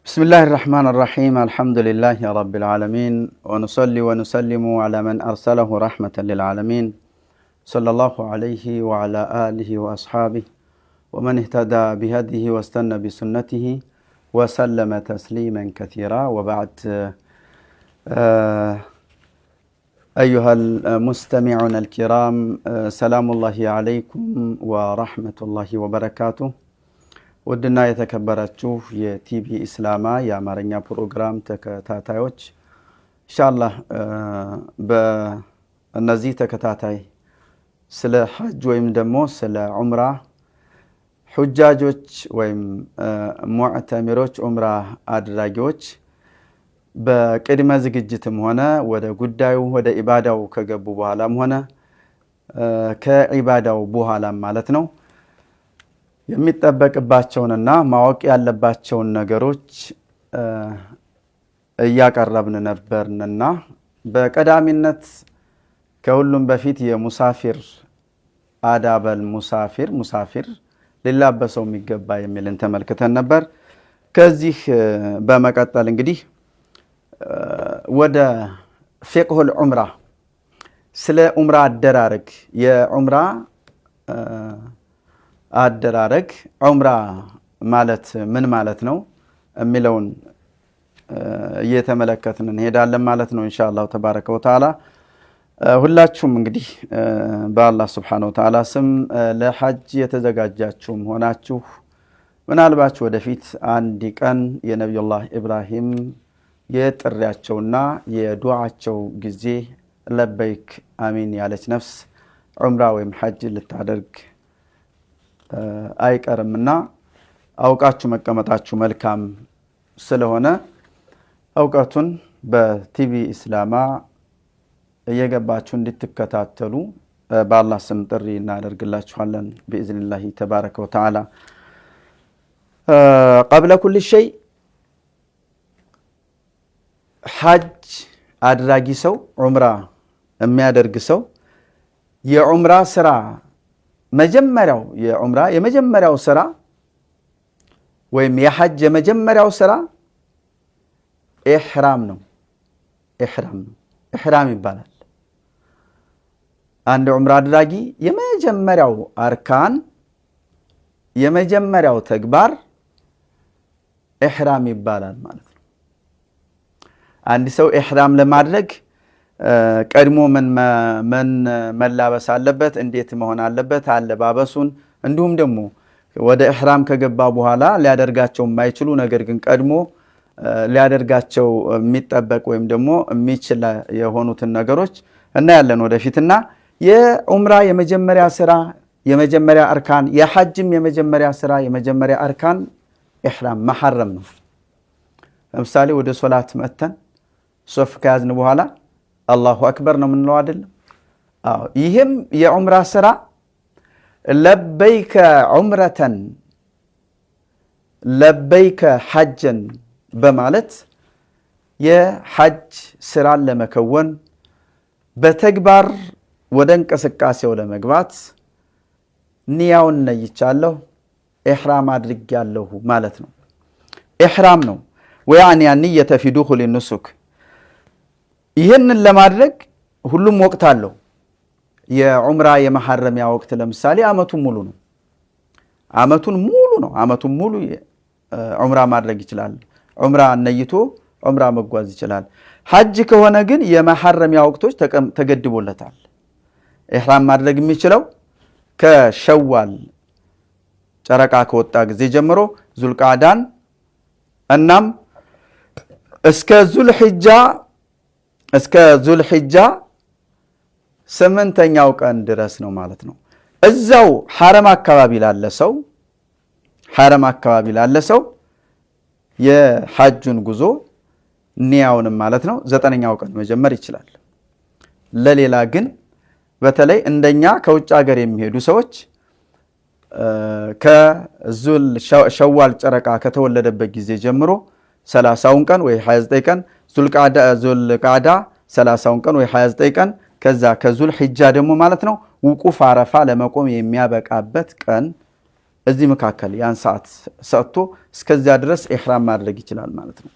بسم الله الرحمن الرحيم الحمد لله رب العالمين ونصلي ونسلم على من أرسله رحمة للعالمين صلى الله عليه وعلى آله وأصحابه ومن اهتدى بهديه واستنى بسنته وسلم تسليما كثيرا وبعد أيها المستمعون الكرام سلام الله عليكم ورحمة الله وبركاته ወድና የተከበራችሁ የቲቪ እስላማ የአማርኛ ፕሮግራም ተከታታዮች ኢንሻአላህ በእነዚህ ተከታታይ ስለ ሐጅ ወይም ደግሞ ስለ ዑምራ ሁጃጆች ወይም ሙዕተሚሮች ዑምራ አድራጊዎች በቅድመ ዝግጅትም ሆነ ወደ ጉዳዩ ወደ ኢባዳው ከገቡ በኋላም ሆነ ከኢባዳው በኋላም ማለት ነው የሚጠበቅባቸውንና ማወቅ ያለባቸውን ነገሮች እያቀረብን ነበርንና በቀዳሚነት ከሁሉም በፊት የሙሳፊር አዳበል ሙሳፊር ሊላበሰው የሚገባ የሚልን ተመልክተን ነበር። ከዚህ በመቀጠል እንግዲህ ወደ ፊቅሁል ዑምራ ስለ ዑምራ አደራረግ የዑምራ አደራረግ ዑምራ ማለት ምን ማለት ነው የሚለውን እየተመለከትን እንሄዳለን ማለት ነው ኢንሻአላህ ተባረከ ወተዓላ። ሁላችሁም እንግዲህ በአላህ Subhanahu Wa Ta'ala ስም ለሐጅ የተዘጋጃችሁም ሆናችሁ ምናልባት ወደፊት አንድ ቀን የነብዩላህ ኢብራሂም የጥሪያቸውና የዱዓቸው ጊዜ ለበይክ አሚን ያለች ነፍስ ዑምራ ወይም ሐጅ ልታደርግ አይቀርምና አውቃችሁ መቀመጣችሁ መልካም ስለሆነ አውቀቱን በቲቪ እስላማ እየገባችሁ እንድትከታተሉ በአላህ ስም ጥሪ እናደርግላችኋለን بإذنالله تبارك وتعالى. قبل كل شيء ሐጅ አድራጊ ሰው ዑምራ የሚያደርግ ሰው የዑምራ ስራ መጀመሪያው የዑምራ የመጀመሪያው ስራ ወይም የሐጅ የመጀመሪያው ስራ ኢህራም ነው። ኢህራም ይባላል። አንድ ዑምራ አድራጊ የመጀመሪያው አርካን የመጀመሪያው ተግባር ኢህራም ይባላል ማለት ነው። አንድ ሰው ኢህራም ለማድረግ ቀድሞ ምን መላበስ አለበት፣ እንዴት መሆን አለበት፣ አለባበሱን እንዲሁም ደግሞ ወደ ኢህራም ከገባ በኋላ ሊያደርጋቸው የማይችሉ ነገር ግን ቀድሞ ሊያደርጋቸው የሚጠበቅ ወይም ደግሞ የሚችል የሆኑትን ነገሮች እናያለን ወደፊትና የዑምራ የመጀመሪያ ስራ የመጀመሪያ አርካን የሐጅም የመጀመሪያ ስራ የመጀመሪያ አርካን ኢህራም መሐረም ነው። ለምሳሌ ወደ ሶላት መተን ሶፍ ከያዝን በኋላ አላሁ አክበር ነው የምንለው አይደል? አዎ ይሄም የዑምራ ስራ ለበይከ ዑምረተን ለበይከ ሐጀን በማለት የሐጅ ስራን ለመከወን በተግባር ወደ እንቅስቃሴው ለመግባት ንያውን ነይቻለሁ ኢህራም አድርጌያለሁ ማለት ነው። ኢህራም ነው ወያኒ ንየተ ፊ ዱኹል النسك ይሄንን ለማድረግ ሁሉም ወቅት አለው። የዑምራ የመሐረሚያ ወቅት ለምሳሌ አመቱን ሙሉ ነው። አመቱን ሙሉ ዑምራ ማድረግ ይችላል። ዑምራ ነይቶ ዑምራ መጓዝ ይችላል። ሐጅ ከሆነ ግን የመሐረሚያ ወቅቶች ተገድቦለታል። ኢህራም ማድረግ የሚችለው ከሸዋል ጨረቃ ከወጣ ጊዜ ጀምሮ ዙልቃዳን እናም እስከ ዙልሂጃ 8ኛው ቀን ድረስ ነው ማለት ነው። እዛው ሐረም አካባቢ ላለ ሰው የሐጁን ጉዞ ንያውንም ማለት ነው 9ኛው ቀን መጀመር ይችላል። ለሌላ ግን በተለይ እንደኛ ከውጭ ሀገር የሚሄዱ ሰዎች ሸዋል ጨረቃ ከተወለደበት ጊዜ ጀምሮ 30ውን ቀን ወይ 29 ቀን ዙልቃዳ 30ውን ቀን ወይ 29 ቀን ከዛ ከዙልሂጃ ደግሞ ማለት ነው ውቁፍ አረፋ ለመቆም የሚያበቃበት ቀን እዚህ መካከል ያን ሰዓት ሰጥቶ እስከዚያ ድረስ ኢህራም ማድረግ ይችላል ማለት ነው።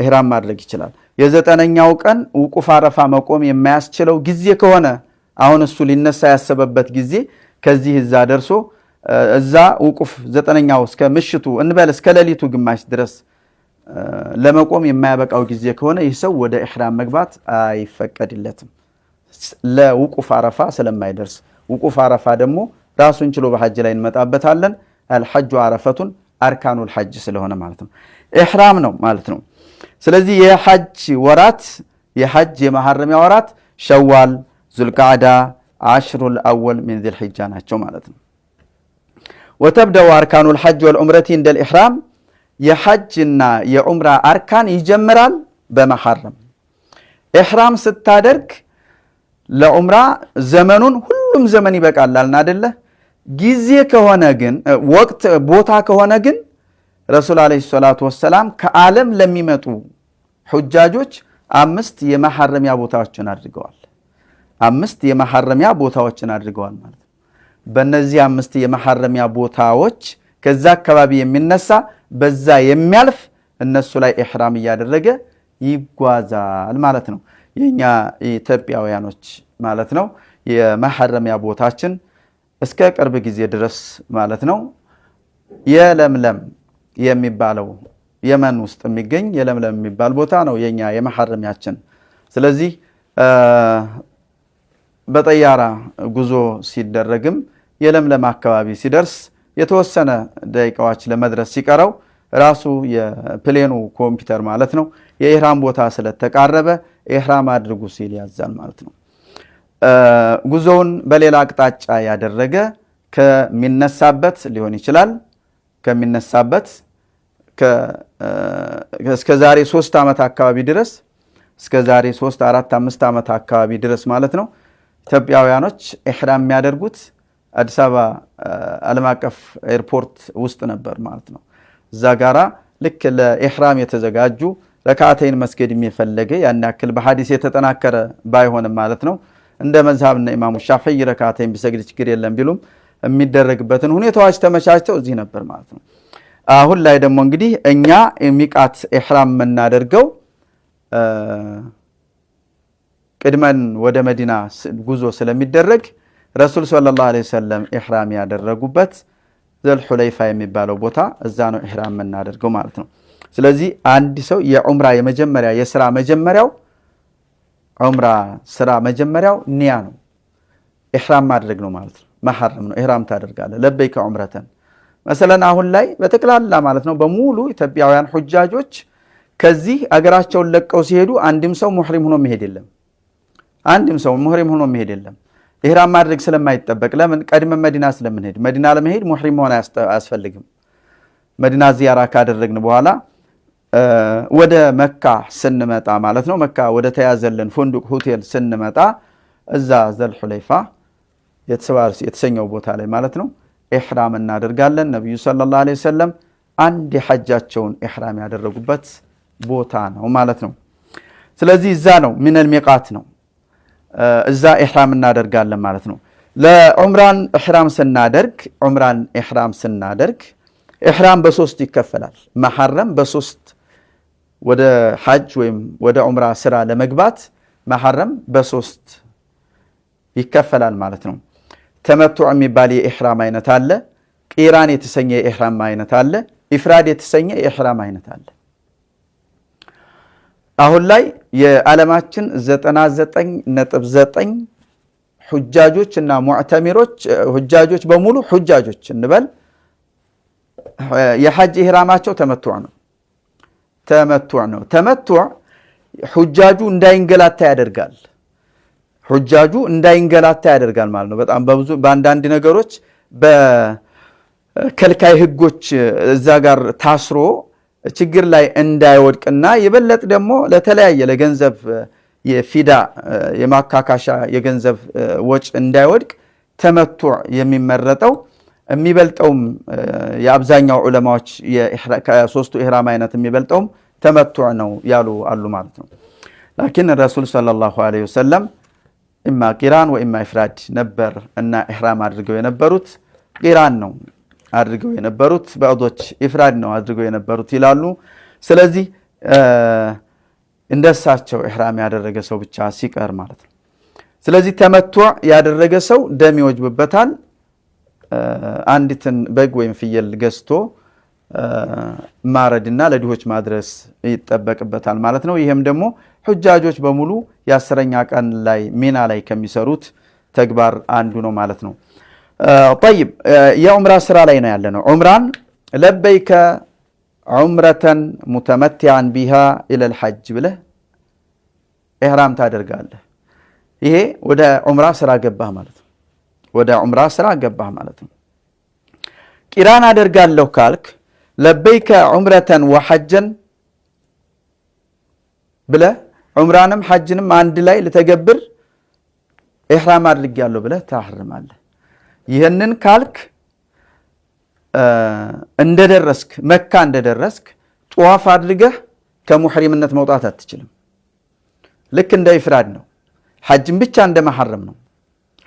ኢህራም ማድረግ ይችላል። የዘጠነኛው ቀን ውቁፍ አረፋ መቆም የማያስችለው ጊዜ ከሆነ አሁን እሱ ሊነሳ ያሰበበት ጊዜ ከዚህ እዛ ደርሶ እዛ ውቁፍ ዘጠነኛው እስከ ምሽቱ እንበል እስከ ሌሊቱ ግማሽ ድረስ ለመቆም የማያበቃው ጊዜ ከሆነ ይህ ሰው ወደ ኢህራም መግባት አይፈቀድለትም ለውቁፍ አረፋ ስለማይደርስ። ውቁፍ አረፋ ደግሞ ራሱን ችሎ በሐጅ ላይ እንመጣበታለን። አልሐጁ አረፈቱን አርካኑል ሐጅ ስለሆነ ማለት ነው ኢህራም ነው ማለት ነው። ስለዚህ የሐጅ ወራት የሐጅ የመሐረሚያ ወራት ሸዋል፣ ዙልቃዕዳ፣ አሽሩል አወል ሚን ዚልሒጃ ናቸው ማለት ነው። ወተብደው አርካኑል ሐጅ ወልዑምረቲ እንደል ኢህራም የሐጅና የዑምራ አርካን ይጀምራል በመሐረም። ኢህራም ስታደርግ ለዑምራ ዘመኑን ሁሉም ዘመን ይበቃላልና አይደለ? ጊዜ ከሆነ ግን ወቅት ቦታ ከሆነ ግን ረሱል አለይሂ ሰላቱ ወሰላም ከዓለም ለሚመጡ ሁጃጆች 5 የመሐረሚያ ቦታዎችን አድርገዋል። 5 የመሐረሚያ ቦታዎችን አድርገዋል ማለት ነው። በእነዚህ 5 የመሐረሚያ ቦታዎች ከዛ አካባቢ የሚነሳ በዛ የሚያልፍ እነሱ ላይ ኢህራም እያደረገ ይጓዛል ማለት ነው። የኛ ኢትዮጵያውያኖች ማለት ነው የመሐረሚያ ቦታችን እስከ ቅርብ ጊዜ ድረስ ማለት ነው የለምለም የሚባለው የመን ውስጥ የሚገኝ የለምለም የሚባል ቦታ ነው የኛ የመሐረሚያችን። ስለዚህ በጠያራ ጉዞ ሲደረግም የለምለም አካባቢ ሲደርስ የተወሰነ ደቂቃዎች ለመድረስ ሲቀረው ራሱ የፕሌኑ ኮምፒውተር ማለት ነው የኢህራም ቦታ ስለተቃረበ ኢህራም አድርጉ ሲል ያዛል ማለት ነው። ጉዞውን በሌላ አቅጣጫ ያደረገ ከሚነሳበት ሊሆን ይችላል ከሚነሳበት እስከ ዛሬ 3 ዓመት አካባቢ ድረስ እስከ ዛሬ 3 4 5 ዓመት አካባቢ ድረስ ማለት ነው ኢትዮጵያውያኖች ኢህራም የሚያደርጉት አዲስ አበባ ዓለም አቀፍ ኤርፖርት ውስጥ ነበር ማለት ነው። እዛ ጋራ ልክ ለኢህራም የተዘጋጁ ረካዓተይን መስገድ የሚፈለገ ያን ያክል በሐዲስ የተጠናከረ ባይሆንም ማለት ነው እንደ መዝሐብና ኢማሙ ሻፊዒ ረካዓተይን ቢሰግድ ችግር የለም ቢሉም የሚደረግበትን ሁኔታዎች ተመቻችተው እዚህ ነበር ማለት ነው። አሁን ላይ ደግሞ እንግዲህ እኛ ሚቃት ኢህራም የምናደርገው ቅድመን ወደ መዲና ጉዞ ስለሚደረግ ረሱል ሰለላሁ ዐለይሂ ወሰለም ኢህራም ያደረጉበት ዘልሁለይፋ የሚባለው ቦታ እዛ ነው ኢህራም የምናደርገው ማለት ነው። ስለዚህ አንድ ሰው የዑምራ የመጀመሪያ የሥራ መጀመሪያው ዑምራ ስራ መጀመሪያው ኒያ ነው ኢህራም ማድረግ ነው ማለት ነው። መሐረም ነው ኢህራም ታደርጋለህ ለበይከ ዑምረተን መሰለን አሁን ላይ በተክላላ ማለት ነው በሙሉ ኢትዮጵያውያን ሁጃጆች ከዚህ አገራቸውን ለቀው ሲሄዱ አንድም ሰው ሙህሪም ሆኖ መሄድ የለም። አንድም ሰው ሙህሪም ሆኖ መሄድ የለም። ኢህራም ማድረግ ስለማይጠበቅ ለምን ቀድመ መዲና ስለምንሄድ መዲና ለመሄድ ሙህሪም ሆነ አያስፈልግም። መዲና ዚያራ ካደረግን በኋላ ወደ መካ ስንመጣ ማለት ነው መካ ወደ ተያዘልን ፉንዱቅ ሆቴል ስንመጣ እዛ ዘልሁለይፋ የተሰኘው ቦታ ላይ ማለት ነው ኢህራም እናደርጋለን። ነብዩ ሰለላሁ ዐለይሂ ወሰለም አንድ የሐጃቸውን ኢህራም ያደረጉበት ቦታ ነው ማለት ነው። ስለዚህ እዛ ነው ሚነል ሚቃት ነው እዛ ኢህራም እናደርጋለን ማለት ነው። ለዑምራን ኢህራም ስናደርግ ኢህራም በ3 ይከፈላል። መሐረም በ3 ወደ ሐጅ ወይም ወደ ዑምራ ስራ ለመግባት መሐረም በ3 ይከፈላል ማለት ነው። ተመቱዕ የሚባል የኢህራም አይነት አለ። ቂራን የተሰኘ የኢህራም አይነት አለ። ኢፍራድ የተሰኘ የኢህራም አይነት አለ። አሁን ላይ የዓለማችን 99.9 ሁጃጆች እና ሙዕተሚሮች ሁጃጆች በሙሉ ሁጃጆች እንበል የሐጅ ኢህራማቸው ተመቱዕ ነው። ተመቱዕ ሁጃጁ እንዳይንገላታ ያደርጋል። ማለት ነው። በጣም በብዙ በአንዳንድ ነገሮች በከልካይ ህጎች እዛ ጋር ታስሮ ችግር ላይ እንዳይወድቅና የበለጥ ደግሞ ለተለያየ ለገንዘብ የፊዳ የማካካሻ የገንዘብ ወጭ እንዳይወድቅ ተመቱዕ የሚመረጠው የሚበልጠውም የአብዛኛው ዑለማዎች ከ3ቱ ኢህራም አይነት የሚበልጠውም ተመቱዕ ነው ያሉ አሉ ማለት ነው። ላኪን ረሱል ሰለላሁ ዐለይሂ ወሰለም ኢማ ቂራን ወኢማ ኢፍራድ ነበር እና ኢህራም አድርገው የነበሩት ቂራን ነው አድርገው የነበሩት ባዕዶች ኢፍራድ ነው አድርገው የነበሩት ይላሉ ስለዚህ እንደሳቸው ኢህራም ያደረገ ሰው ብቻ ሲቀር ማለት ነው ስለዚህ ተመቱዕ ያደረገ ሰው ደም ይወጅብበታል አንዲትን በግ ወይም ፍየል ገዝቶ ማረድና ለድሆች ማድረስ ይጠበቅበታል ማለት ነው ይሄም ደግሞ ሁጃጆች በሙሉ የ10ኛ ቀን ላይ ሚና ላይ ከሚሰሩት ተግባር አንዱ ነው ማለት ነው طيب የዑምራ ስራ ላይ ነው ያለነው ዑምራን ለበይከ ዑምረተን ሙተመቲዓን ቢሃ ኢለ الحج ብለህ ኢህራም ታደርጋለህ ይሄ ወደ ዑምራ ስራ ገባህ ማለት ነው ወደ ዑምራ ስራ ገባህ ማለት ነው ቂራን አደርጋለሁ ካልክ ለበይከ ዑምረተን ወሐጀን ብለህ ዑምራንም ሐጅንም አንድ ላይ ለተገብር ኢህራም አድርጋለሁ ብለህ ታህርማለህ ይሄንን ካልክ እንደደረስክ መካ እንደደረስክ ጧፍ አድርገህ ከሙህሪምነት መውጣት አትችልም ልክ እንደ ኢፍራድ ነው ሐጅን ብቻ እንደመሐረም ነው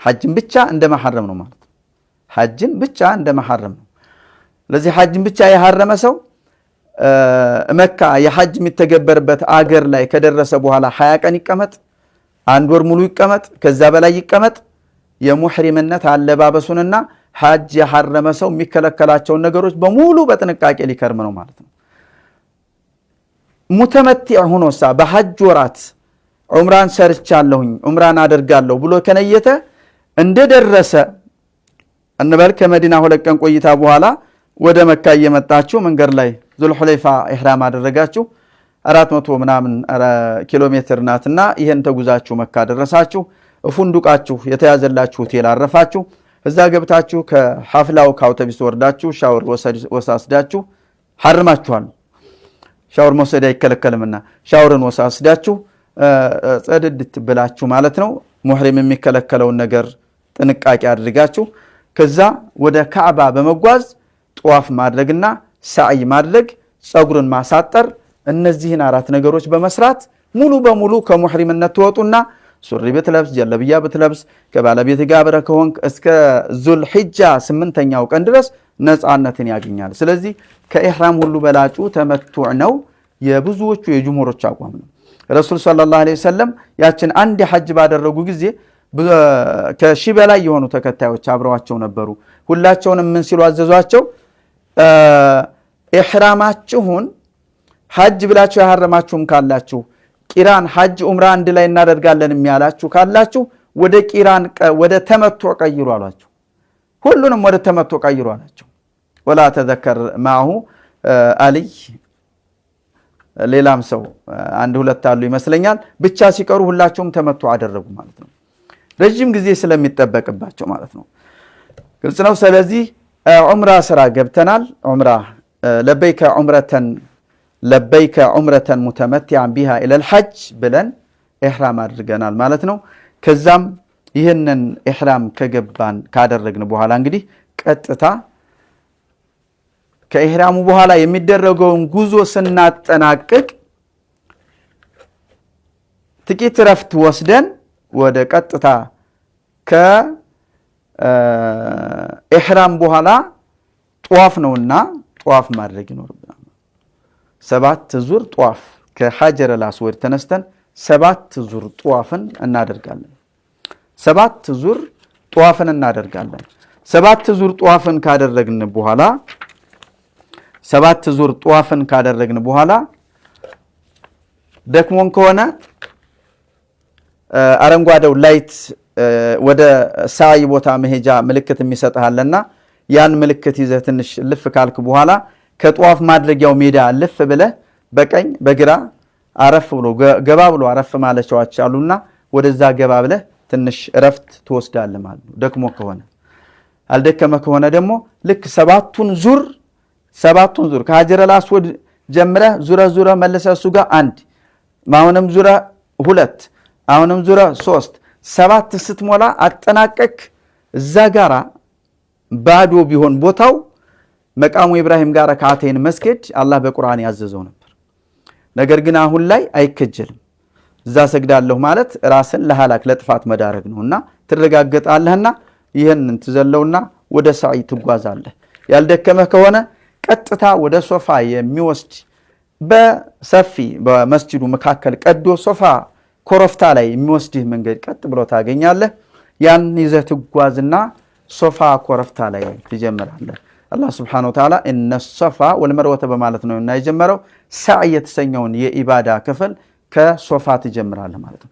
ሐጅን ብቻ እንደመሐረም ነው ማለት ሐጅን ብቻ እንደመሐረም ነው ለዚህ ሐጅን ብቻ የሐረመ ሰው መካ የሐጅ የሚተገበርበት አገር ላይ ከደረሰ በኋላ 20 ቀን ይቀመጥ አንድ ወር ሙሉ ይቀመጥ ከዛ በላይ ይቀመጥ የሙህሪምነት አለባበሱንና ሐጅ የሐረመ ሰው የሚከለከላቸው ነገሮች በሙሉ በጥንቃቄ ሊከርም ነው ማለት ነው ሙተመቲዕ ሆኖሳ በሐጅ ወራት ዑምራን ሰርቻለሁኝ ዑምራን አደርጋለሁ ብሎ ከነየተ እንደደረሰ እንበል ከመዲና 2 ቀን ቆይታ በኋላ ወደ መካ እየመጣችሁ መንገር ላይ ዙልሁለይፋ ኢህራም አደረጋችሁ 400 ምናምን ኪሎ ሜትር ናትና ይሄን ተጉዛችሁ መካ ደረሳችሁ ፉንዱቃችሁ የተያዘላችሁ ሆቴል አረፋችሁ እዛ ገብታችሁ ከሐፍላው ከአውቶቡስ ወርዳችሁ ሻወር ወሳስዳችሁ ሐርማችኋል ሻወር መውሰድ አይከለከልምና ሻወርን ወሳስዳችሁ ጸድድት ብላችሁ ማለት ነው ሙህሪም የሚከለከለውን ነገር ጥንቃቄ አድርጋችሁ ከዛ ወደ ካዕባ በመጓዝ ጧፍ ማድረግና ሳዒ ማድረግ ጸጉርን ማሳጠር እነዚህን 4 ነገሮች በመስራት ሙሉ በሙሉ ከሙህሪምነት ተወጡና ሱሪ በትለብስ ጀለብያ በትለብስ ከባለቤት ጋር አብረህ ከሆንክ እስከ ዙልሂጃ 8ኛው ቀን ድረስ ነፃነትን ያገኛል ስለዚህ ከኢህራም ሁሉ በላጩ ተመቱዕ ነው የብዙዎቹ የጅምሁሮች አቋም ነው ረሱል ሰለላሁ ዐለይሂ ወሰለም ያችን አንድ ሐጅ ባደረጉ ጊዜ ከሺህ በላይ የሆኑ ተከታዮች አብረዋቸው ነበሩ ሁላቸውንም ምን ሲሉ አዘዟቸው ኢህራማችሁን ሐጅ ብላችሁ ያሐረማችሁም ካላችሁ ቂራን ሐጅ ዑምራ አንድ ላይ እናደርጋለን የሚያላችሁ ካላችሁ ወደ ቂራን ወደ ተመቱዕ ቀይሩ አሏቸው ሁሉንም ወደ ተመቱዕ ቀይሩ አላቸው ወላ ተዘከር ማሁ አልይ ሌላም ሰው አንድ ሁለት አሉ ይመስለኛል ብቻ ሲቀሩ ሁላቸውም ተመቱዕ አደረጉ ማለት ነው ረጅም ጊዜ ስለሚጠበቅባቸው ማለት ነው ግልጽ ነው ስለዚህ ዑምራ ስራ ገብተናል ዑምራ ለበይከ ዑምረተን ሙተመቲዓን ቢሃ ኢለ الحج ብለን ኢህራም አድርገናል ማለት ነው ከዛም ይሄንን ኢህራም ከገባን ካደረግን በኋላ እንግዲህ ቀጥታ ከኢህራሙ በኋላ የሚደረገውን ጉዞ ስናጠናቅቅ ጥቂት ረፍት ወስደን ወደ ቀጥታ ከኢህራም በኋላ ጧፍ ነውና ጧፍ ማድረግ ይኖርብናል 7 ዙር ጧፍ ከሐጀር አልአስወድ ተነስተን 7 ዙር ጧፍን እናደርጋለን 7 ዙር ጧፍን እናደርጋለን 7 ዙር ጧፍን ካደረግን በኋላ ደክሞን ከሆነ አረንጓዴው ላይት ወደ ሳይ ቦታ መሄጃ ምልክት የሚሰጥሃልና ያን ምልክት ይዘህ ትንሽ ልፍ ካልክ በኋላ ከጧፍ ማድረጊያው ሜዳ ልፍ ብለህ በቀኝ በግራ አረፍ ብሎ ገባ ብሎ አረፍ ማለቻዎች አሉና ወደዛ ገባ ብለህ ትንሽ ረፍት ትወስዳለህ ማለት ነው ደክሞ ከሆነ አልደከመ ከሆነ ደግሞ ልክ 7ቱን ዙር ከሐጀር አልአስወድ ጀምረህ ዙረ መለሰ እሱ ጋር 1 ማውንም ዙረ 2 አሁንም ዙረ 3 7 ስትሞላ አጠናቀቅ እዛ ጋራ ባዶ ቢሆን ቦታው መቃሙ ኢብራሂም ጋር ረካዓተይን መስገድ አላህ በቁርአን ያዘዘው ነበር ነገር ግን አሁን ላይ አይከጀልም እዛ ሰግዳለሁ ማለት ራስን ለሐላክ ለጥፋት መዳረግ ነውና ትረጋገጣለህና ይሄንን ትዘለውና ወደ ሳዒ ትጓዛለህ ያልደከመህ ከሆነ ቀጥታ ወደ ሶፋ የሚወስድ በሰፊ በመስጂዱ መካከል ቀዶ ሶፋ ኮረፍታ ላይ የሚወስድህ መንገድ ቀጥ ብሎ ታገኛለህ። ያን ይዘህ ትጓዝና ሶፋ ኮረፍታ ላይ ትጀምራለህ። አላህ Subhanahu Wa Ta'ala እነ ሶፋ ወልመርወተ በማለት ነው እና የጀመረው ሰዕይ የተሰኘውን የኢባዳ ክፍል ከሶፋ ትጀምራለህ ማለት ነው።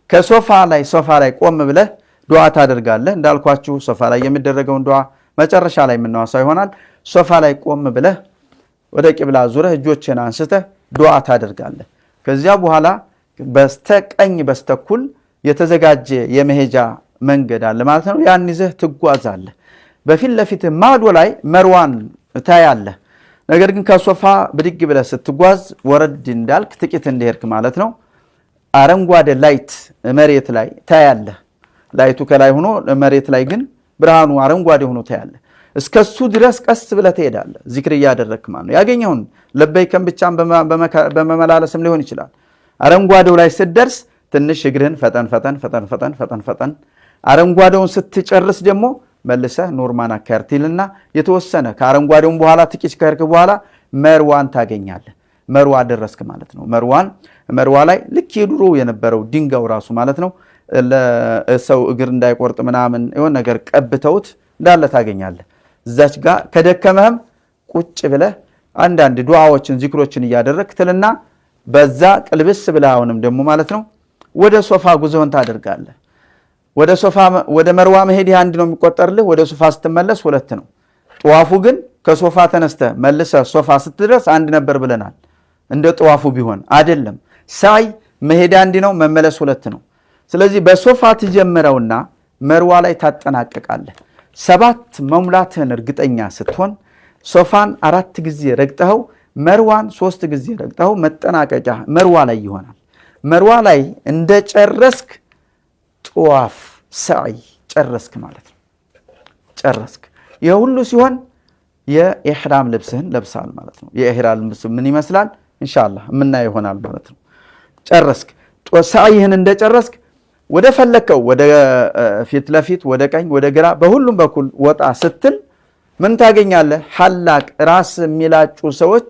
ከሶፋ ላይ ቆም ብለህ ዱዓ ታደርጋለህ። እንዳልኳችሁ ሶፋ ላይ የሚደረገውን ዱዓ መጨረሻ ላይ የምናወሳው ይሆናል። ሶፋ ላይ ቆም ብለህ ወደ ቂብላ ዙረህ እጆችን አንስተህ ዱዓ ታደርጋለህ። ከዚያ በኋላ በስተቀኝ በስተኩል የተዘጋጀ የመሄጃ መንገድ አለ ማለት ነው። ያን ይዘህ ትጓዛለህ። በፊት ለፊት ማዶ ላይ መርዋን ታያለህ። ነገር ግን ከሶፋ ብድግ ብለህ ስትጓዝ ወረድ እንዳልክ ጥቂት እንደሄድክ ማለት ነው አረንጓዴ ላይት መሬት ላይ ታያለህ። ላይቱ ከላይ ሆኖ መሬት ላይ ግን ብርሃኑ አረንጓዴ ሆኖ ታያለህ። እስከሱ ድረስ ቀስ ብለህ ትሄዳለህ። ዚክር ያደረክ ማለት ነው። ያገኘውን ለበይከም ብቻም በመመላለስም ሊሆን ይችላል። አረንጓዴው ላይ ስትደርስ ትንሽ እግርህን ፈጠን አረንጓዴውን ስትጨርስ ደግሞ መልሰህ ኖርማን አካርቲልና የተወሰነ ከአረንጓዴውን በኋላ ጥቂት ከርክ በኋላ መርዋን ታገኛለህ። መርዋ ደረስክ ማለት ነው። መርዋ ላይ ልክ የድሮ የነበረው ድንጋው ራሱ ማለት ነው ለሰው እግር እንዳይቆርጥ ምናምን የሆነ ነገር ቀብተውት እንዳለ ታገኛለህ። እዛች ጋር ከደከመህም ቁጭ ብለህ አንዳንድ ዱዓዎችን ዚክሮችን እያደረክ ትልና በዛ ቅልብስ ብለህ አሁንም ደግሞ ማለት ነው ወደ ሶፋ ጉዞህን ታደርጋለህ። ወደ መርዋ መሄድ አንድ ነው የሚቆጠርልህ። ወደ ሶፋ ስትመለስ ሁለት ነው። ጧፉ ግን ከሶፋ ተነስተህ መልሰህ ሶፋ ስትደርስ አንድ ነበር ብለናል። እንደ ጧፉ ቢሆን አይደለም። ሳይ መሄድ አንድ ነው፣ መመለስ ሁለት ነው። ስለዚህ በሶፋ ትጀምረውና መርዋ ላይ ታጠናቀቃለህ። 7 መሙላትህን እርግጠኛ ስትሆን ሶፋን 4 ጊዜ ረግጠኸው መርዋን 3 ጊዜ ረግጠኸው መጠናቀቂያ መርዋ ላይ ይሆናል። መርዋ ላይ እንደጨረስክ ጧፍ ሰዕይ ጨረስክ ማለት ነው። ጨረስክ። ይህ ሁሉ ሲሆን የኢሕራም ልብስህን ለብሳል ማለት ነው። የኢሕራም ልብስ ምን ይመስላል ኢንሻአላህ ምናየው ይሆናል ማለት ነው። ጨረስክ። ሰዕይህን እንደጨረስክ ወደ ፈለከው ወደ ፊት ለፊት ወደ ቀኝ ወደ ግራ በሁሉም በኩል ወጣ ስትል ምን ታገኛለህ? ሐላቅ ራስ የሚላጩ ሰዎች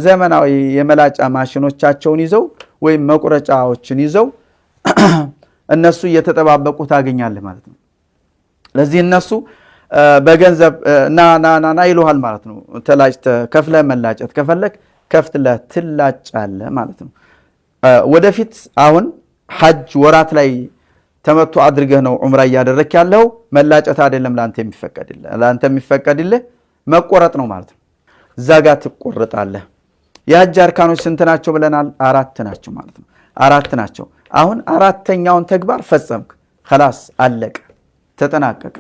ዘመናዊ የመላጫ ማሽኖቻቸውን ይዘው ወይም መቁረጫዎችን ይዘው እነሱ እየተጠባበቁ ታገኛለህ ማለት ነው። ለዚህ እነሱ በገንዘብ ና ይሉሃል ማለት ነው። ተላጭተህ ከፍለህ መላጨት ከፈለክ ከፍትለህ ትላጫለህ ማለት ነው። ወደፊት አሁን ሐጅ ወራት ላይ ተመቱ አድርገህ ነው ዑምራ ያደረክ ያለው። መላጨት አይደለም ላንተ የሚፈቀድልህ መቆረጥ ነው ማለት ነው። እዛ ጋር ትቆረጣለህ። የሐጅ አርካኖች ስንት ናቸው ብለናል? 4 ናቸው ማለት ነው። 4 ናቸው። አሁን 4ኛውን ተግባር ፈጸምክ። خلاص አለቀ፣ ተጠናቀቀ።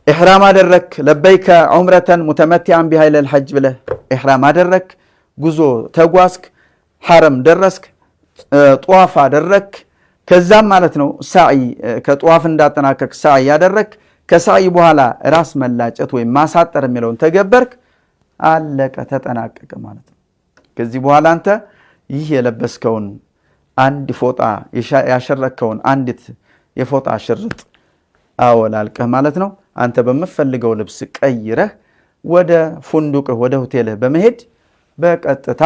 ኢሕራም አደረክ። ለበይከ ዑምረተን ሙተመቲዓን ቢሃይለ الحج ብለህ ኢሕራም አደረክ። ጉዞ ተጓዝክ፣ ሐረም ደረስክ፣ ጧፍ አደረክ። ከዛም ማለት ነው ሳዒ ከጧፍ እንዳጠናቀቅ ሳዒ ያደረክ። ከሳዒ በኋላ ራስ መላጨት ወይም ማሳጠር የሚለውን ተገበርክ። አለቀ፣ ተጠናቀቀ ማለት ነው። ከዚህ በኋላ አንተ ይህ የለበስከውን አንድ ፎጣ ያሸረከውን አንዲት የፎጣ ሽርጥ አወላልቀህ ማለት ነው አንተ በመፈልገው ልብስ ቀይረህ ወደ ፉንዱቅህ ወደ ሆቴልህ በመሄድ በቀጥታ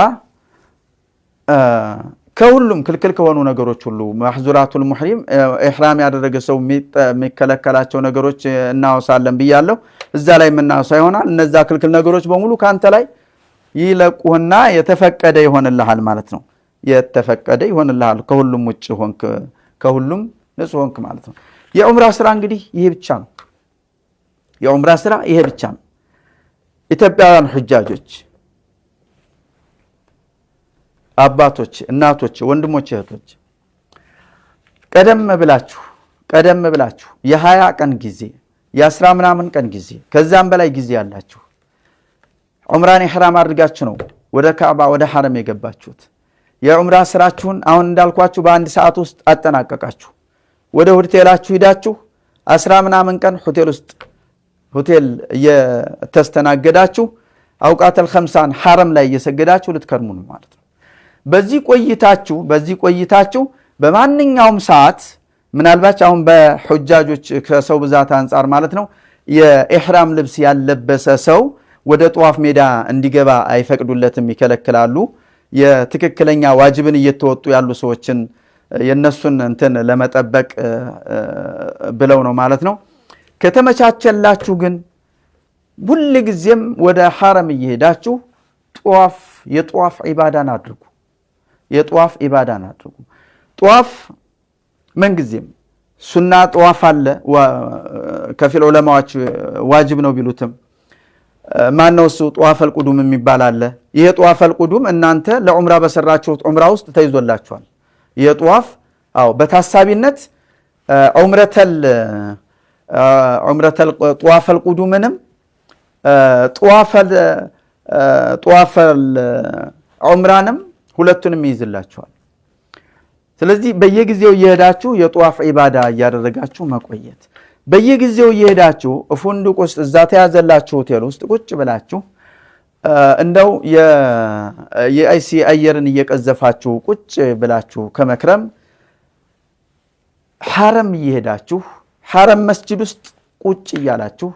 ከሁሉም ክልክል ከሆኑ ነገሮች ሁሉ ማህዙራቱል ሙህሪም ኢሕራም ያደረገ ሰው የሚከለከላቸው ነገሮች እናወሳለን ብያለሁ። እዛ ላይ የምናወሳ ይሆናል። እነዛ ክልክል ነገሮች በሙሉ ካንተ ላይ ይለቁህና የተፈቀደ ይሆንልሃል ማለት ነው። የተፈቀደ ይሆንልሃል። ከሁሉም ውጭ ሆንክ፣ ከሁሉም ንጹህ ሆንክ ማለት ነው። የዑምራ ስራ እንግዲህ ይሄ ብቻ ነው። የዑምራ ስራ ይሄ ብቻ ነው። ኢትዮጵያውያን ሁጃጆች አባቶች፣ እናቶች፣ ወንድሞች፣ እህቶች ቀደም ብላችሁ የ20 ቀን ጊዜ የ10 ምናምን ቀን ጊዜ ከዛም በላይ ጊዜ ያላችሁ ዑምራን ኢሕራም አድርጋችሁ ነው ወደ ካዕባ ወደ ሐረም የገባችሁት። የዑምራ ስራችሁን አሁን እንዳልኳችሁ በአንድ ሰዓት ውስጥ አጠናቀቃችሁ። ወደ ሆቴላችሁ ሂዳችሁ 10 ምናምን ቀን ሆቴል እየተስተናገዳችሁ አውቃተል ኸምሳን ሐረም ላይ እየሰገዳችሁ ልትከርሙ ነው ማለት ነው። በዚህ ቆይታችሁ በማንኛውም ሰዓት ምናልባት አሁን በሁጃጆች ከሰው ብዛት አንፃር ማለት ነው የኢህራም ልብስ ያለበሰ ሰው ወደ ጧፍ ሜዳ እንዲገባ አይፈቅዱለትም፣ ይከለክላሉ። የትክክለኛ ዋጅብን እየተወጡ ያሉ ሰዎችን የነሱን እንትን ለመጠበቅ ብለው ነው ማለት ነው። ከተመቻቸላችሁ ግን ሁሉ ጊዜም ወደ ሐረም እየሄዳችሁ የጧፍ ዒባዳን አድርጉ። የጧፍ ዒባዳን አድርጉ። ጧፍ ምን ጊዜም ሱና ጧፍ አለ። ከፊል ዑለማዎች ዋጅብ ነው ቢሉትም ማነው እሱ ጧፈል ቁዱም የሚባል አለ። ይሄ ጧፈል ቁዱም እናንተ ለዑምራ በሰራችሁት ዑምራ ውስጥ ተይዞላችኋል። የጧፍ በታሳቢነት ዑምረተል ጧፈል ቁዱምንም ጧፈል ዑምራንም ሁለቱንም ይይዝላችኋል። ስለዚህ በየጊዜው እየሄዳችሁ የጧፍ ዒባዳ እያደረጋችሁ መቆየት፣ በየጊዜው እየሄዳችሁ ፉንዱቅ ውስጥ እዛ ተያዘላችሁ ሆቴል ውስጥ ቁጭ ብላችሁ እንደው የአይሲ አየርን እየቀዘፋችሁ ቁጭ ብላችሁ ከመክረም ሐረም እየሄዳችሁ ሐረም መስጂድ ውስጥ ቁጭ እያላችሁ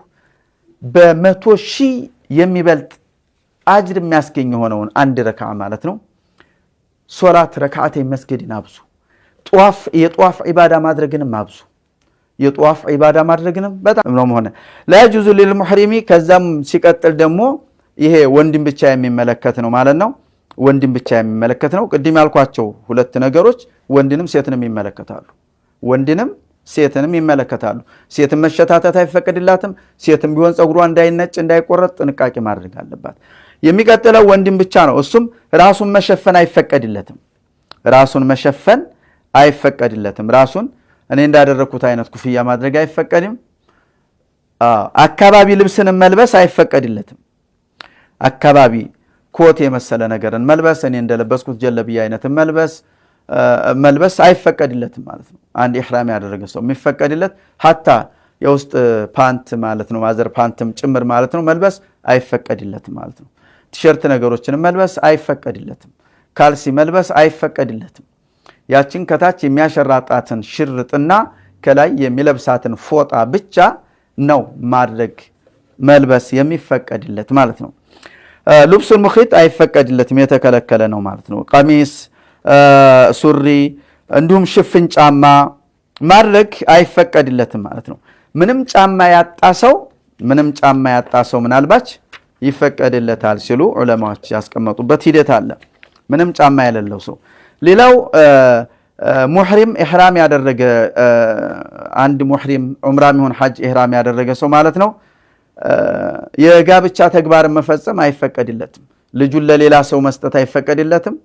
በ100,000 የሚበልጥ አጅር የሚያስገኝ የሆነውን አንድ ረካዓ ማለት ነው ሶላት ረካዓተይ መስጊድን አብዙ። የጧፍ ዒባዳ ማድረግንም አብዙ። የጧፍ ዒባዳ ማድረግንም በጣም ነው ሆነ ላይጁዙ ሊልሙሕሪሚ። ከዛም ሲቀጥል ደግሞ ይሄ ወንድም ብቻ የሚመለከት ነው ማለት ነው። ወንድም ብቻ የሚመለከት ነው። ቅድም ያልኳቸው ሁለት ነገሮች ወንድንም ሴትንም ይመለከታሉ። ወንድንም ሴትንም ይመለከታሉ። ሴትም መሸታተት አይፈቀድላትም። ሴትም ቢሆን ፀጉሯ እንዳይነጭ እንዳይቆረጥ ጥንቃቄ ማድረግ አለባት። የሚቀጥለው ወንድም ብቻ ነው። እሱም ራሱን መሸፈን አይፈቀድለትም። ራሱን መሸፈን አይፈቀድለትም። ራሱን እኔ እንዳደረኩት አይነት ኩፍያ ማድረግ አይፈቀድም። አካባቢ ልብስንም መልበስ አይፈቀድለትም። አካባቢ ኮት የመሰለ ነገርን መልበስ፣ እኔ እንደለበስኩት ጀለብያ አይነትን መልበስ አይፈቀድለትም ማለት ነው። አንድ ኢህራም ያደረገ ሰው የሚፈቀድለት ሀታ የውስጥ ፓንት ማለት ነው ማዘር ፓንትም ጭምር ማለት ነው መልበስ አይፈቀድለትም ማለት ነው። ቲሸርት ነገሮችን መልበስ አይፈቀድለትም። ካልሲ መልበስ አይፈቀድለትም። ያችን ከታች የሚያሸራጣትን ሽርጥና ከላይ የሚለብሳትን ፎጣ ብቻ ነው ማድረግ መልበስ የሚፈቀድለት ማለት ነው። ልብሱን ሙኺጥ አይፈቀድለትም፣ የተከለከለ ነው ማለት ነው። ቀሚስ፣ ሱሪ እንዲሁም ሽፍን ጫማ ማድረግ አይፈቀድለትም ማለት ነው። ምንም ጫማ ያጣ ሰው ምናልባች ይፈቀድለታል ሲሉ ዑለማዎች ያስቀመጡበት ሂደት አለ። ምንም ጫማ የሌለው ሰው። ሌላው ሙሕሪም ኢህራም ያደረገ አንድ ሙሕሪም ዑምራም ይሁን ሐጅ ኢህራም ያደረገ ሰው ማለት ነው የጋብቻ ተግባርን መፈጸም አይፈቀድለትም። ልጁን ለሌላ ሰው መስጠት አይፈቀድለትም።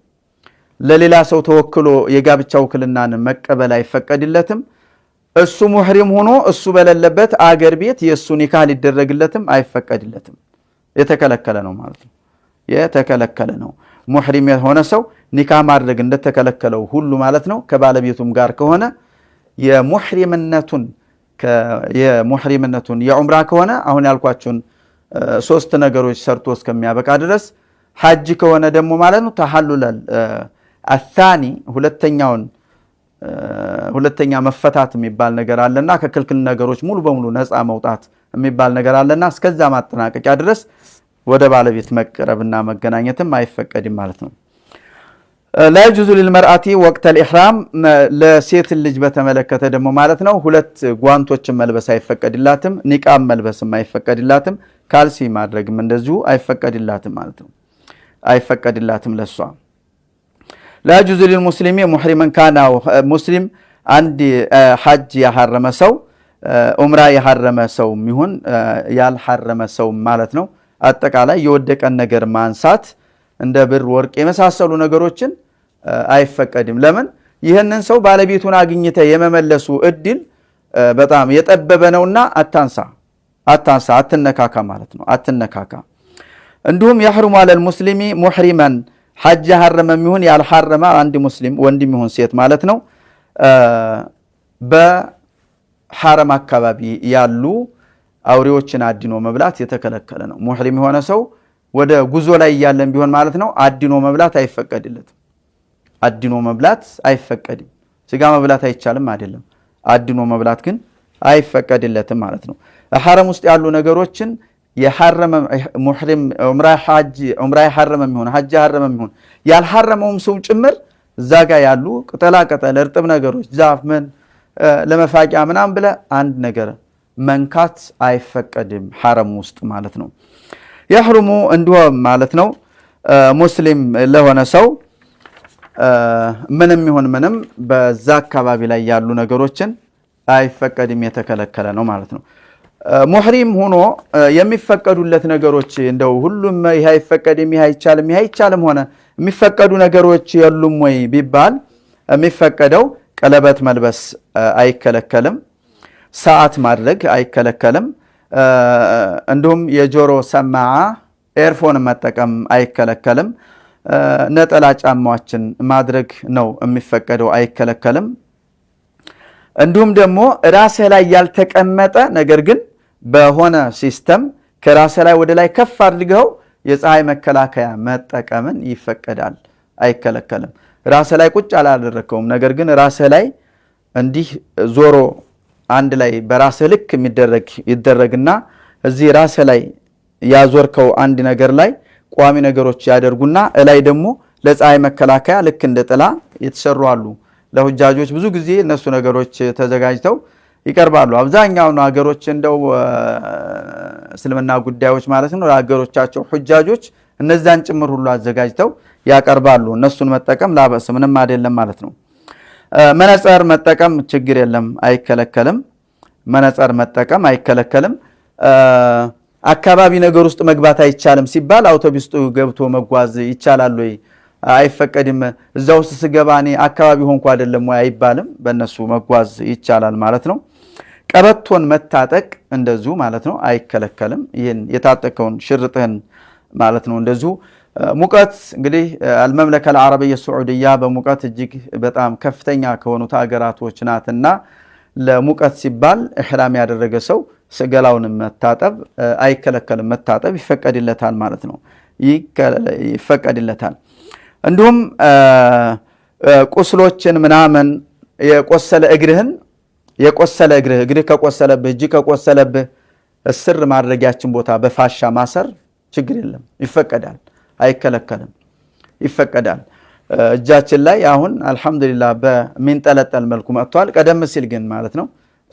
ለሌላ ሰው ተወክሎ የጋብቻ ውክልናን መቀበል አይፈቀድለትም። እሱ ሙሕሪም ሆኖ እሱ በሌለበት አገር ቤት የእሱ ኒካህ ሊደረግለትም አይፈቀድለትም። የተከለከለ ነው ማለት ነው። የተከለከለ ነው። ሙሕሪም የሆነ ሰው ኒካህ ማድረግ እንደተከለከለው ሁሉ ማለት ነው ከባለቤቱም ጋር ከሆነ የሙሕሪምነቱን የዑምራ ከሆነ አሁን ያልኳችሁን 3 ነገሮች ሰርቶ እስከሚያበቃ ድረስ፣ ሐጅ ከሆነ ደግሞ ማለት ነው ተሐሉላል አታኒ ሁለተኛ መፈታት የሚባል ነገር አለና ከክልክል ነገሮች ሙሉ በሙሉ ነፃ መውጣት የሚባል ነገር አለና እስከዛ ማጠናቀቂያ ድረስ ወደ ባለቤት መቀረብና መገናኘትም አይፈቀድም ማለት ነው። لا يجوز للمرأة وقت الإحرام ለሴት ልጅ በተመለከተ ደግሞ ማለት ነው 2 ጓንቶችን መልበስ አይፈቀድላትም። ኒቃብ መልበስም አይፈቀድላትም። ካልሲ ማድረግም እንደዚሁ አይፈቀድላትም ማለት ነው። አይፈቀድላትም ለሷ። لا يجوز للمسلم محرما كان مسلم አንድ ሐጅ ያሐረመ ሰው ዑምራ ያሐረመ ሰው ይሁን ያልሐረመ ሰው ማለት ነው አጠቃላይ የወደቀን ነገር ማንሳት እንደ ብር ወርቅ የመሳሰሉ ነገሮችን አይፈቀድም። ለምን? ይህንን ሰው ባለቤቱን አግኝተ የመመለሱ እድል በጣም የጠበበ ነውና አታንሳ አትነካካ ማለት ነው። አትነካካ። እንዲሁም يحرم على المسلم محرما ሐጅ ያሐረመም ይሁን ያልሐረመ አንድ ሙስሊም ወንድም ይሁን ሴት ማለት ነው በሐረም አካባቢ ያሉ አውሬዎችን አድኖ መብላት የተከለከለ ነው። ሙሕሪም የሆነ ሰው ወደ ጉዞ ላይ ያለን ቢሆን ማለት ነው አድኖ መብላት አይፈቀድለትም። አድኖ መብላት አይፈቀድም። ስጋ መብላት አይቻልም አይደለም፣ አድኖ መብላት ግን አይፈቀድለትም ማለት ነው። ሐረም ውስጥ ያሉ ነገሮችን የሐረመ ሙህሪም ዑምራ የሐረመም ይሁን ሐጅ የሐረመም ይሁን ያልሐረመውም ሰው ጭምር እዛ ጋር ያሉ ቅጠላ ቅጠል እርጥብ ነገሮች ዛፍ ምን ለመፋቂያ ምናምን ብለ አንድ ነገር መንካት አይፈቀድም ሐረም ውስጥ ማለት ነው። يحرم እንዲሁም ማለት ነው ሙስሊም ለሆነ ሰው ምንም ይሁን ምንም በዛ አካባቢ ላይ ያሉ ነገሮችን አይፈቀድም የተከለከለ ነው ማለት ነው። ሙህሪም ሆኖ የሚፈቀዱለት ነገሮች እንደው ሁሉም ይሄ አይፈቀድም ይሄ አይቻልም ሆነ የሚፈቀዱ ነገሮች የሉም ወይ ቢባል የሚፈቀደው ቀለበት መልበስ አይከለከልም፣ ሰዓት ማድረግ አይከለከልም፣ እንዲሁም የጆሮ ሰማዓ ኤርፎን መጠቀም አይከለከልም፣ ነጠላ ጫማዎችን ማድረግ ነው የሚፈቀደው አይከለከልም። እንዲሁም ደግሞ ራስህ ላይ ያልተቀመጠ ነገር ግን በሆነ ሲስተም ከራስህ ላይ ወደ ላይ ከፍ አድርገው የፀሐይ መከላከያ መጠቀምን ይፈቀዳል አይከለከልም። ራስህ ላይ ቁጭ አላደረከውም ነገር ግን ራስህ ላይ እንዲህ ዞሮ አንድ ላይ በራስህ ልክ ይደረግና እዚህ ራስህ ላይ ያዞርከው አንድ ነገር ላይ ቋሚ ነገሮች ያደርጉና እላይ ደግሞ ለፀሐይ መከላከያ ልክ እንደ ጥላ የተሰሩ አሉ። ለሁጃጆች ብዙ ጊዜ እነሱ ነገሮች ተዘጋጅተው ይቀርባሉ። አብዛኛው ሀገሮች እንደው እስልምና ጉዳዮች ማለት ነው ሀገሮቻቸው ሁጃጆች እነዛን ጭምር ሁሉ አዘጋጅተው ያቀርባሉ። እነሱን መጠቀም ላበስ ምንም አይደለም ማለት ነው። መነጽር መጠቀም ችግር የለም አይከለከልም። መነጽር መጠቀም አይከለከልም። አካባቢ ነገር ውስጥ መግባት አይቻልም ሲባል አውቶቡስ ውስጥ ገብቶ መጓዝ ይቻላል ወይ? አይፈቀድም። እዛው ውስጥ ስገባኔ አካባቢ ሆንኩ አይደለም ወይ አይባልም። በእነሱ መጓዝ ይቻላል ማለት ነው። ቀበቶን መታጠቅ እንደዚሁ ማለት ነው አይከለከልም። ይሄን የታጠቀውን ሽርጥህን ማለት ነው እንደዚሁ። ሙቀት እንግዲህ አልመምለከ العربية السعودية በሙቀት እጅግ በጣም ከፍተኛ ከሆኑት ሀገራቶች ናትና ለሙቀት ሲባል ኢህራም ያደረገ ሰው ገላውን መታጠብ አይከለከልም። መታጠብ ይፈቀድለታል ማለት ነው ይፈቀድለታል። እንዲሁም ቁስሎችን ምናምን የቆሰለ እግርህ ከቆሰለብህ እጅ ከቆሰለብህ እስር ማድረጊያችን ቦታ በፋሻ ማሰር ችግር የለም ይፈቀዳል አይከለከልም ይፈቀዳል። እጃችን ላይ አሁን አልহামዱሊላህ በሚንጠለጠል መልኩ መጥቷል። ቀደም ሲል ግን ማለት ነው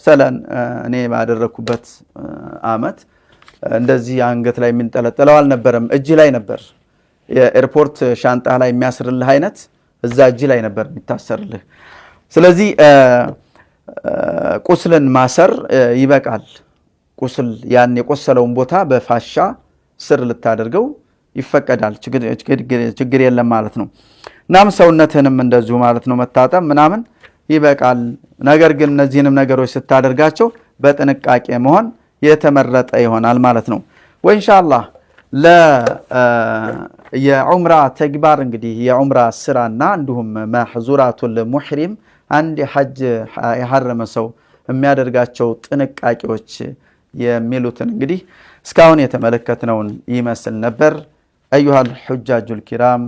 ሰላን እኔ ባደረኩበት አመት እንደዚህ አንገት ላይ የሚንጠለጠለው አልነበረም፣ እጅ ላይ ነበር። የኤርፖርት ሻንጣ ላይ የሚያስርልህ አይነት እዛ እጅ ላይ ነበር የሚታሰርልህ። ስለዚህ ቁስልን ማሰር ይበቃል። ቁስል ያን የቆሰለውን ቦታ በፋሻ ስር ልታደርገው ይፈቀዳል፣ ችግር የለም ማለት ነው። እናም ሰውነትህንም እንደዚሁ ማለት ነው መታጠብ ምናምን ይበቃል። ነገር ግን እነዚህንም ነገሮች ስታደርጋቸው በጥንቃቄ መሆን የተመረጠ ይሆናል ማለት ነው። ወኢንሻአላህ የዑምራ ተግባር እንግዲህ የዑምራ ስራና እንዲሁም ማህዙራቱል ሙህሪም አንድ ሐጅ የሐረመ ሰው የሚያደርጋቸው ጥንቃቄዎች የሚሉትን እንግዲህ እስካሁን የተመለከትነውን ይመስል ነበር። አዩሃል ሁጃጁል ኪራም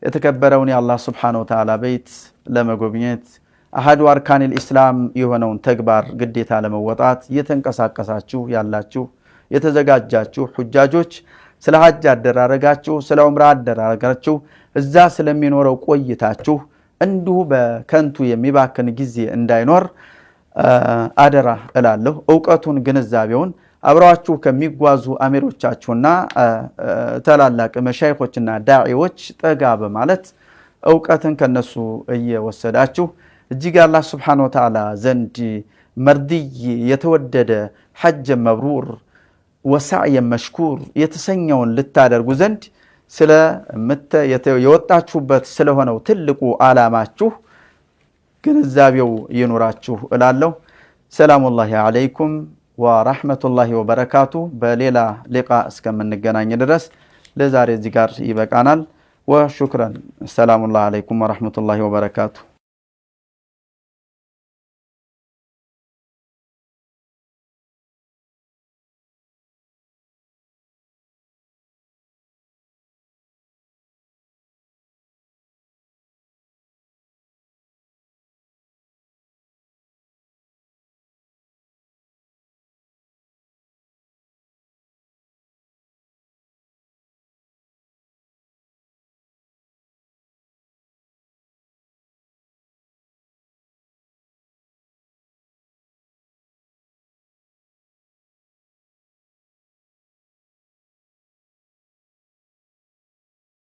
የተከበረውን የአላህ ሱብሓነሁ ወተዓላ ቤት ለመጎብኘት አሐዱ አርካኒል ኢስላም የሆነውን ተግባር ግዴታ ለመወጣት እየተንቀሳቀሳችሁ ያላችሁ የተዘጋጃችሁ ሁጃጆች ስለ ሐጅ አደራረጋችሁ ስለ ዑምራ አደራረጋችሁ እዛ ስለሚኖረው ቆይታችሁ እንዲሁ በከንቱ የሚባክን ጊዜ እንዳይኖር አደራ እላለሁ። ዕውቀቱን ግንዛቤውን አብራችሁ ከሚጓዙ አሚሮቻችሁና ተላላቅ መሻይኾችና ዳዒዎች ጠጋ በማለት ዕውቀትን ከነሱ እየወሰዳችሁ እጅግ አላህ ሱብሓነሁ ወተዓላ ዘንድ መርድይ የተወደደ ሐጅ መብሩር ወሳዕየ መሽኩር የተሰኘውን ልታደርጉ ዘንድ የወጣችሁበት ስለሆነው ትልቁ ዓላማችሁ ግንዛቤው ይኑራችሁ እላለሁ። ሰላሙላሂ ዐለይኩም ወራህመቱላሂ ወበረካቱ። በሌላ ሊቃ እስከምንገናኝ ድረስ ለዛሬ እዚህ ጋር ይበቃናል። ወሹክራን። ሰላሙላሂ ዐለይኩም ወራህመቱላሂ ወበረካቱ።